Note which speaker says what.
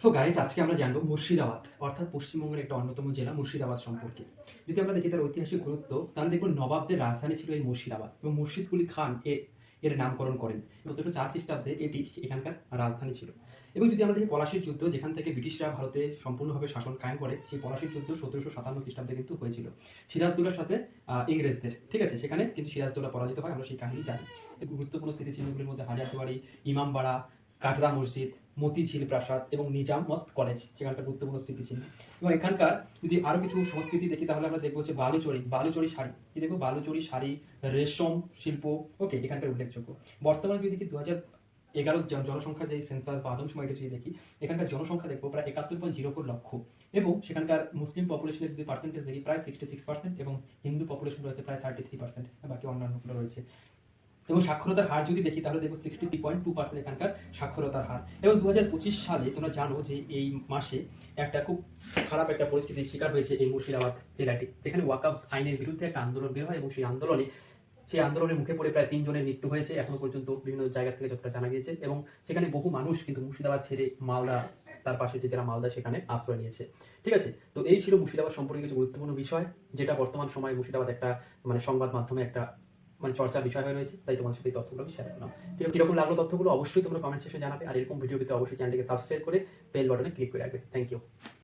Speaker 1: So guys, আজকে আমরা জানবো মুর্শিদাবাদ অর্থাৎ পশ্চিমবঙ্গের একটা অন্যতম জেলা মুর্শিদাবাদ সম্পর্কে। যদি আমরা দেখি তার ঐতিহাসিক গুরুত্ব, তাহলে দেখুন নবাবদের রাজধানী ছিল এই মুর্শিদাবাদ এবং মুর্শিদকুলি খান এর নামকরণ করেন। ১৪০৪ খ্রিস্টাব্দে এটি এখানকার রাজধানী ছিল। এবং যদি আমরা দেখি পলাশীর যুদ্ধ, যেখান থেকে ব্রিটিশরা ভারতে সম্পূর্ণভাবে শাসন কায়েম করে, সেই পলাশীর যুদ্ধ ১৭৫৭ খ্রিস্টাব্দে কিন্তু হয়েছিল সিরাজদৌল্লার সাথে ইংরেজদের। ঠিক আছে, সেখানে কিন্তু সিরাজদৌল্লা পরাজিত হয়, আমরা সেই কাহিনী জানি। গুরুত্বপূর্ণ স্মৃতিচিহ্নগুলির মধ্যে হাজারদুয়ারি, ইমামবাড়া, কাটরা মসজিদ, মতিঝিল প্রাসাদ এবং নিজামত কলেজ সেখানকার গুরুত্বপূর্ণ স্মৃতিচিহ্ন। এবং এখানকার যদি আরো কিছু সংস্কৃতি দেখি, তাহলে আমরা দেখবো যে বালুচরি শাড়ি, কি দেখবো, বালুচরি শাড়ি, রেশম শিল্প, ওকে, এখানকার উল্লেখযোগ্য। বর্তমানে যদি দেখি ২০১১ জনসংখ্যা যে সেন্সাস বা আদমশুমারিটা যদি দেখি, এখানকার জনসংখ্যা দেখবো প্রায় ৭১.০৪ লক্ষ। এবং সেখানকার মুসলিম পপুলেশনের যদি পার্সেন্টেজ দেখি প্রায় 66% এবং হিন্দু পপুলেশন রয়েছে প্রায় 33%, বাকি অন্যান্যগুলো রয়েছে। এবং সাক্ষরতার হার যদি দেখি, তাহলে দেখো 63.2% এখানকার সাক্ষরতার হার। এবং ২০২৫ সালে তোমরা জানো যে এই মাসে একটা খুব খারাপ একটা পরিস্থিতির শিকার হয়েছে এই মুর্শিদাবাদ জেলাটি, যেখানে ওয়াকফ আইনের বিরুদ্ধে একটা আন্দোলন বের হয় এবং সেই আন্দোলনের মুখে পড়ে প্রায় ৩ জনের মৃত্যু হয়েছে এখনো পর্যন্ত বিভিন্ন জায়গা থেকে যতটা জানা গিয়েছে। এবং সেখানে বহু মানুষ কিন্তু মুর্শিদাবাদ ছেড়ে মালদা, তার পাশে যে জেলা মালদা, সেখানে আশ্রয় নিয়েছে। ঠিক আছে, তো এই ছিল মুর্শিদাবাদ সম্পর্কে কিছু গুরুত্বপূর্ণ বিষয়, যেটা বর্তমান সময়ে মুর্শিদাবাদ একটা সংবাদ মাধ্যমে একটা চর্চার বিষয় হয়ে রয়েছে। তাই তোমার সাথে এই তথ্যগুলো শেয়ার করলাম। কিরকম লাগলো তথ্যগুলো অবশ্যই তোমরা কমেন্ট সেকশনে জানাবে, আর এরকম ভিডিও পেতে অবশ্যই চ্যানেলটিকে সাবস্ক্রাইব করে বেল বাটনে ক্লিক করে রাখবে। Thank you.